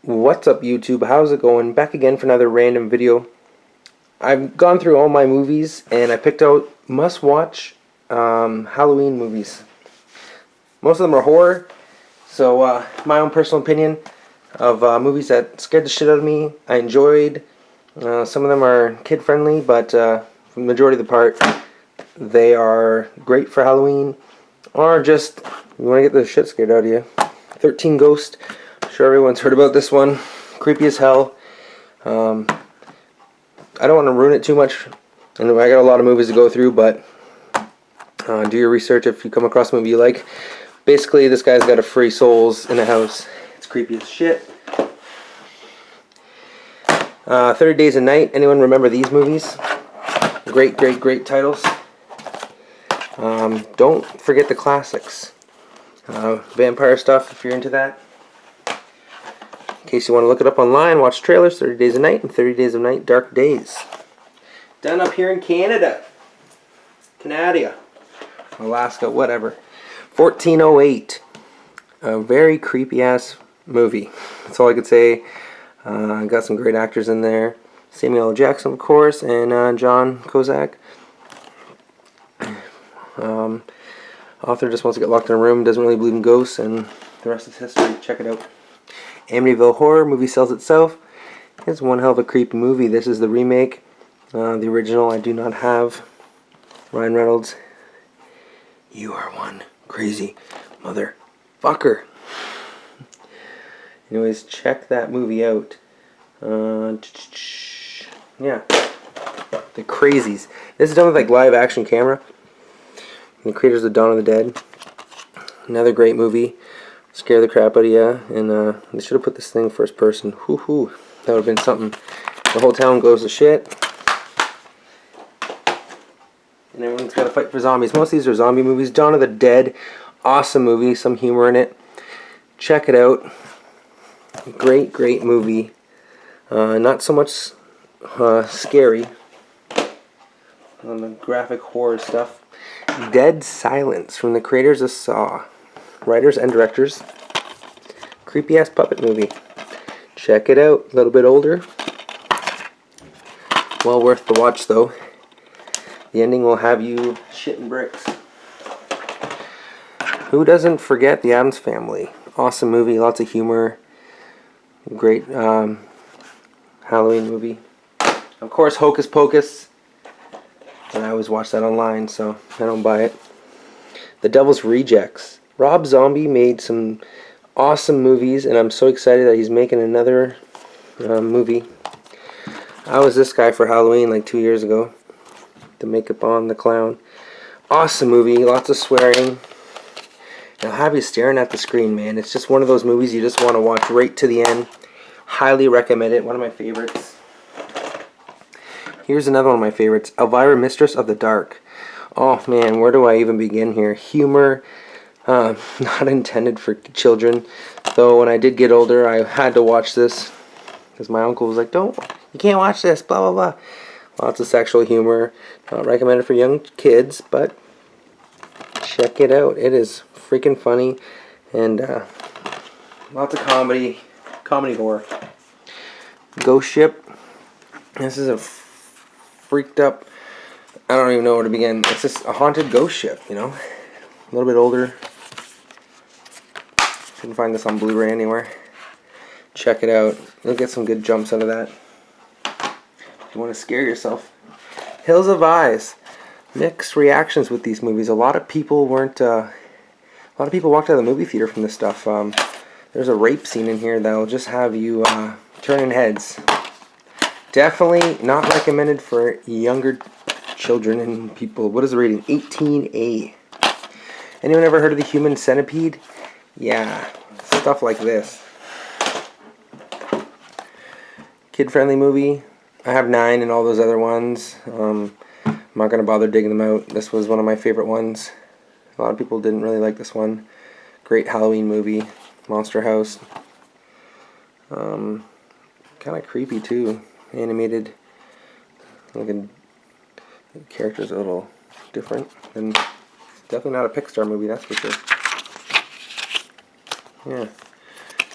What's up, YouTube? How's it going? Back again for another random video. I've gone through all my movies and I picked out must-watch Halloween movies. Most of them are horror, so my own personal opinion of movies that scared the shit out of me. I enjoyed. Some of them are kid-friendly, but for the majority of the part, they are great for Halloween, or just you want to get the shit scared out of you. 13 Ghost. I'm sure everyone's heard about this one. Creepy as hell. I don't want to ruin it too much, and I got a lot of movies to go through, but do your research if you come across a movie you like. Basically, this guy's got a free souls in the house. It's creepy as shit. 30 Days a Night. Anyone remember these movies? Great titles. Don't forget the classics. Vampire stuff, if you're into that. In case you want to look it up online, watch trailers. 30 Days a Night and 30 Days of Night, Dark Days. Done up here in Canada. Alaska, whatever. 1408. A very creepy ass movie. That's all I could say. Got some great actors in there. Samuel L. Jackson, of course, and John Cusack. Author just wants to get locked in a room, doesn't really believe in ghosts, and the rest is history. Check it out. Amityville Horror, movie sells itself. It's one hell of a creepy movie. This is the remake. The original I do not have. Ryan Reynolds. You are one crazy motherfucker. Anyways, check that movie out. Yeah. The Crazies. This is done with like live action camera. The creators of Dawn of the Dead. Another great movie. Scare the crap out of you. And they should have put this thing first person. Hoo-hoo. That would have been something. The whole town goes to shit. And everyone's got to fight for zombies. Most of these are zombie movies. Dawn of the Dead. Awesome movie. Some humor in it. Check it out. Great movie. Not so much scary. On the graphic horror stuff. Dead Silence from the creators of Saw. Writers and directors. Creepy ass puppet movie. Check it out. A little bit older. Well worth the watch though. The ending will have you shitting bricks. Who doesn't forget The Addams Family? Awesome movie. Lots of humor. Great Halloween movie. Of course, Hocus Pocus. And I always watch that online, so I don't buy it. The Devil's Rejects. Rob Zombie made some awesome movies, and I'm so excited that he's making another movie. I was this guy for Halloween like 2 years ago. The makeup on, the clown. Awesome movie, lots of swearing. And I'll have you staring at the screen, man. It's just one of those movies you just want to watch right to the end. Highly recommend it. One of my favorites. Here's another one of my favorites. Elvira, Mistress of the Dark. Oh man, where do I even begin here? Humor, not intended for children. Though when I did get older, I had to watch this because my uncle was like, you can't watch this, blah blah blah. Lots of sexual humor. Not recommended for young kids, but check it out. It is freaking funny, and lots of comedy horror. Ghost Ship. This is a freaked up, I don't even know where to begin. It's just a haunted ghost ship, you know. A little bit older. Couldn't find this on Blu-ray anywhere. Check it out. You'll get some good jumps out of that. If you want to scare yourself. Hills of Eyes. Mixed reactions with these movies. A lot of people weren't. A lot of people walked out of the movie theater from this stuff. There's a rape scene in here that'll just have you turning heads. Definitely not recommended for younger children and people. What is the rating? 18A. Anyone ever heard of the Human Centipede? Yeah, stuff like this. Kid-friendly movie. I have 9 and all those other ones. I'm not going to bother digging them out. This was one of my favorite ones. A lot of people didn't really like this one. Great Halloween movie. Monster House. Kind of creepy too. Animated. Looking, the character's a little different. And definitely not a Pixar movie, that's for sure. Yeah.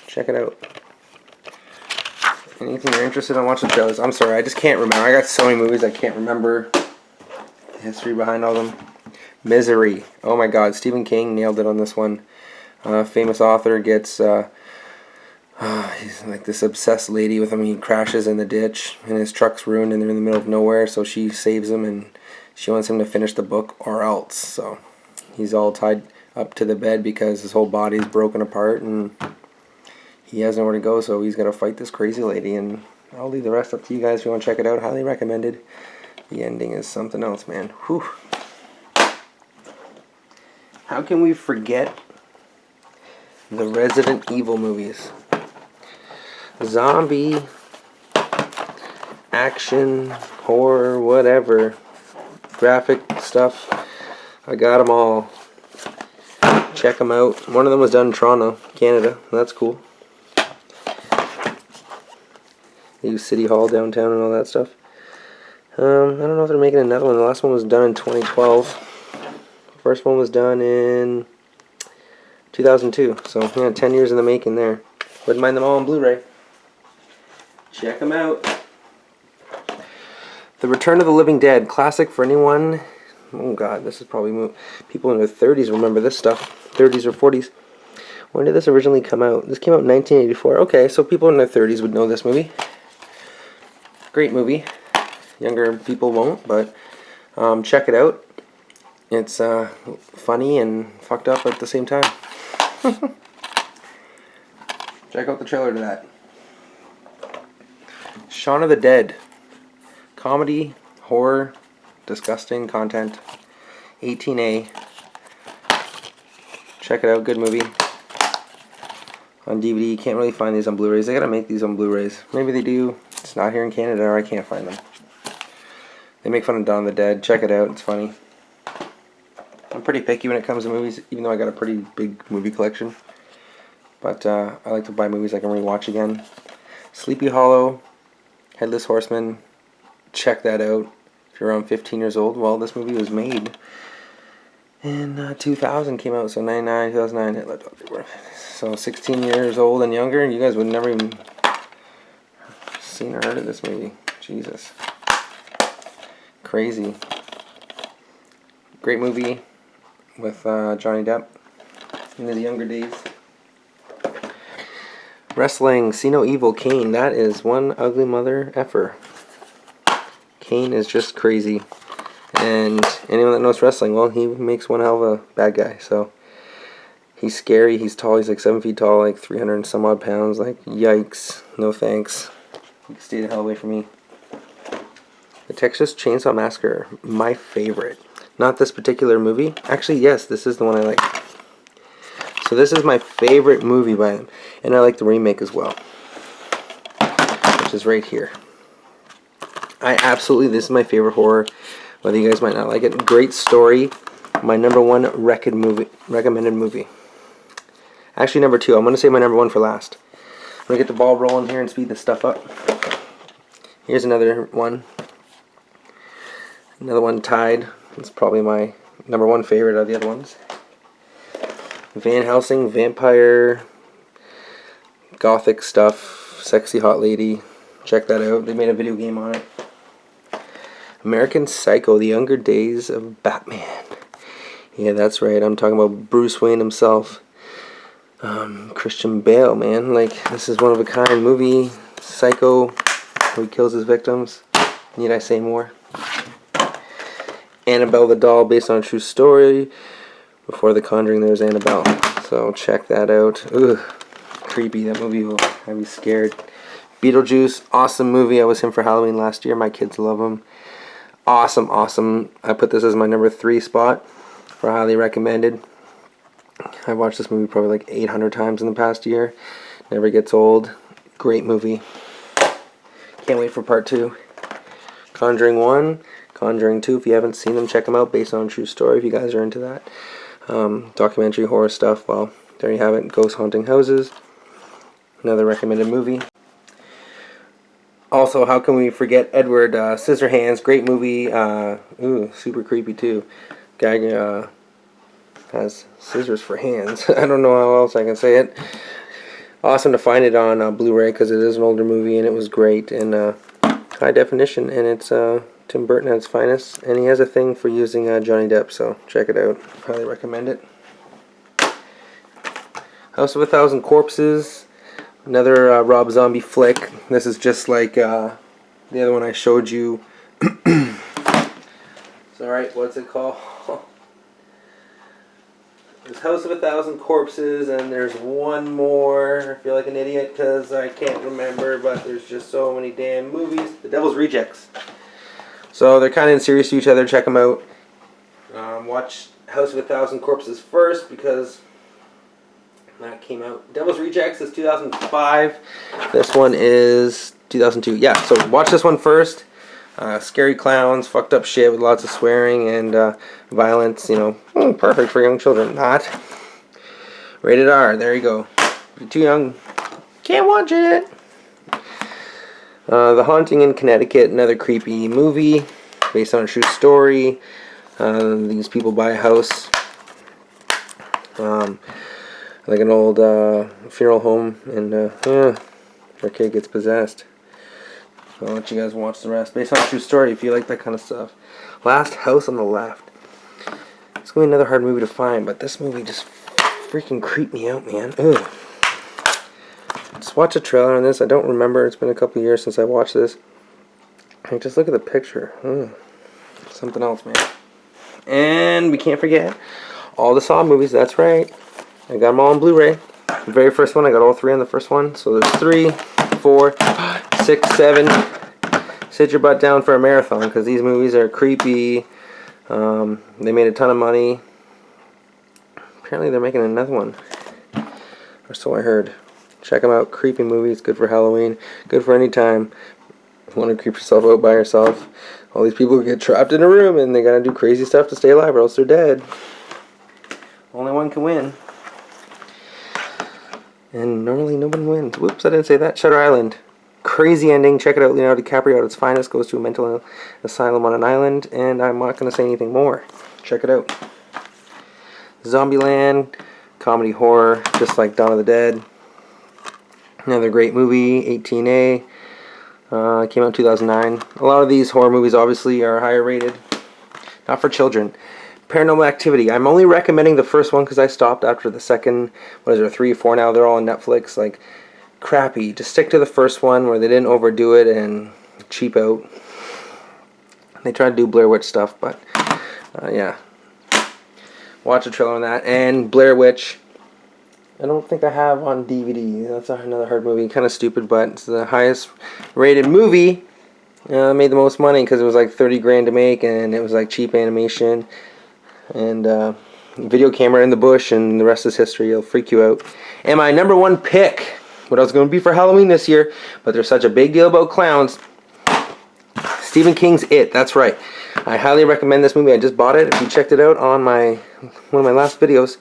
Check it out. Anything you're interested in, watch the trailers. I'm sorry, I just can't remember. I got so many movies I can't remember the history behind all them. Misery. Oh my God, Stephen King nailed it on this one. Famous author gets he's like this obsessed lady with him. He crashes in the ditch and his truck's ruined and they're in the middle of nowhere, so she saves him and she wants him to finish the book or else. So he's all tied up to the bed because his whole body's broken apart and he has nowhere to go, so he's got to fight this crazy lady. And I'll leave the rest up to you guys if you want to check it out. Highly recommended. The ending is something else, man. Whew. How can we forget the Resident Evil movies? Zombie, action, horror, whatever. Graphic stuff. I got them all. Check them out. One of them was done in Toronto, Canada. That's cool. They use City Hall downtown and all that stuff. I don't know if they're making another one. The last one was done in 2012. First one was done in 2002. So, yeah, 10 years in the making there. Wouldn't mind them all on Blu-ray. Check them out. The Return of the Living Dead. Classic for anyone. Oh, God, this is probably... People in their 30s remember this stuff. 30s or 40s. When did this originally come out? This came out in 1984. Okay, so people in their 30s would know this movie. Great movie. Younger people won't, but check it out. It's funny and fucked up at the same time. Check out the trailer to that. Shaun of the Dead. Comedy, horror, disgusting content. 18A. Check it out. Good movie. On DVD. You can't really find these on Blu-rays. They gotta make these on Blu-rays. Maybe they do. It's not here in Canada or I can't find them. They make fun of Dawn of the Dead. Check it out. It's funny. I'm pretty picky when it comes to movies, even though I got a pretty big movie collection. But I like to buy movies I can rewatch again. Sleepy Hollow, Headless Horseman. Check that out. If you're around 15 years old, well, this movie was made in 2000. Came out, so 99, 2009. So 16 years old and younger, you guys would never even seen or heard of this movie. Jesus. Crazy. Great movie with Johnny Depp in his younger days. Wrestling, See No Evil, Kane. That is one ugly mother effer. Kane is just crazy. And anyone that knows wrestling, well, he makes one hell of a bad guy. So he's scary. He's tall. He's like 7 feet tall, like 300 and some odd pounds. Like, yikes. No thanks. You can stay the hell away from me. The Texas Chainsaw Massacre, my favorite. Not this particular movie. Actually, yes, this is the one I like. So this is my favorite movie by him. And I like the remake as well. Which is right here. This is my favorite horror. Whether you guys might not like it. Great story. My number one recommended movie. Actually, number two. I'm going to say my number one for last. I'm going to get the ball rolling here and speed this stuff up. Here's another one. Another one tied. It's probably my number one favorite of the other ones. Van Helsing, vampire, gothic stuff, sexy hot lady. Check that out. They made a video game on it. American Psycho, The Younger Days of Batman. Yeah, that's right. I'm talking about Bruce Wayne himself. Christian Bale, man. Like, this is one of a kind movie. Psycho, where he kills his victims. Need I say more? Annabelle the Doll, based on a true story. Before The Conjuring, there was Annabelle. So check that out. Ugh, creepy. That movie will have you scared. Beetlejuice, awesome movie. I was him for Halloween last year. My kids love him. Awesome, awesome. I put this as my number 3 spot for highly recommended. I've watched this movie probably like 800 times in the past year. Never gets old. Great movie. Can't wait for part 2. Conjuring 1, Conjuring 2. If you haven't seen them, check them out. Based on a true story, if you guys are into that. Documentary horror stuff. Well, there you have it. Ghost Haunting Houses. Another recommended movie. Also, how can we forget Edward Scissorhands? Great movie. Super creepy too. Guy has scissors for hands. I don't know how else I can say it. awesome to find it on Blu-ray because it is an older movie and it was great and high definition, and it's Tim Burton at its finest, and he has a thing for using Johnny Depp, so check it out. Highly recommend it. House of a Thousand Corpses, another Rob Zombie flick. This is just like the other one I showed you. It's alright, what's it called? There's House of a Thousand Corpses, and there's one more. I feel like an idiot because I can't remember, but there's just so many damn movies. The Devil's Rejects. So they're kind of in series to each other. Check them out. Watch House of a Thousand Corpses first because that came out. Devil's Rejects is 2005. This one is 2002. Yeah, so watch this one first. Scary clowns, fucked up shit with lots of swearing and violence, you know, perfect for young children. Not rated R. There you go. If you're too young, can't watch it. The Haunting in Connecticut, another creepy movie based on a true story. These people buy a house, like an old funeral home, and their kid gets possessed. I'll let you guys watch the rest. Based on a true story if you like that kind of stuff. Last House on the Left. It's going to be another hard movie to find, but this movie just freaking creeped me out, man. Ugh. Just watch a trailer on this. I don't remember. It's been a couple years since I watched this. Hey, just look at the picture. Something else, man. And we can't forget all the Saw movies. That's right. I got them all on Blu-ray. The very first one, I got all 3 on the first one. So there's 3, 4, 6, 7. Sit your butt down for a marathon because these movies are creepy. They made a ton of money. Apparently they're making another one, or so I heard. Check them out. Creepy movies, good for Halloween, good for any time. If you want to creep yourself out by yourself, all these people get trapped in a room and they gotta do crazy stuff to stay alive or else they're dead. Only one can win. And normally no one wins. Whoops, I didn't say that. Shutter Island. Crazy ending. Check it out. Leonardo DiCaprio at its finest goes to a mental asylum on an island, and I'm not going to say anything more. Check it out. Zombieland, comedy horror, just like Dawn of the Dead. Another great movie, 18A. Came out in 2009. A lot of these horror movies obviously are higher rated. Not for children. Paranormal Activity. I'm only recommending the first one because I stopped after the second. What is there, 3 or 4 now? They're all on Netflix. Like, crappy. Just stick to the first one where they didn't overdo it and cheap out. They tried to do Blair Witch stuff, but yeah. Watch a trailer on that. And Blair Witch, I don't think I have on DVD. That's another hard movie. Kind of stupid, but it's the highest rated movie. Made the most money because it was like 30 grand to make, and it was like cheap animation and video camera in the bush, and the rest is history. It'll freak you out. And my number 1 pick, what I was going to be for Halloween this year, but there's such a big deal about clowns. Stephen King's It. That's right. I highly recommend this movie. I just bought it. If you checked it out on one of my last videos,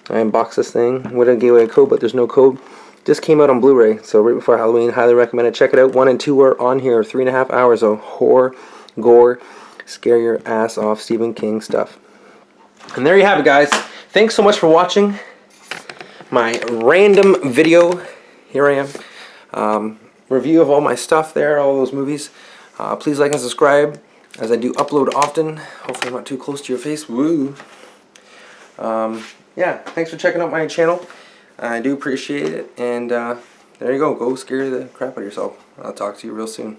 I unboxed this thing. Would have gave away a code, but there's no code. Just came out on Blu-ray, so right before Halloween. Highly recommend it. Check it out. 1 and 2 are on here. 3.5 hours of horror, gore, scare your ass off Stephen King stuff. And there you have it, guys. Thanks so much for watching my random video. Here I am. Review of all my stuff there, all those movies. Please like and subscribe, as I do upload often. Hopefully I'm not too close to your face. Woo! Yeah, thanks for checking out my channel. I do appreciate it. And there you go. Go scare the crap out of yourself. I'll talk to you real soon.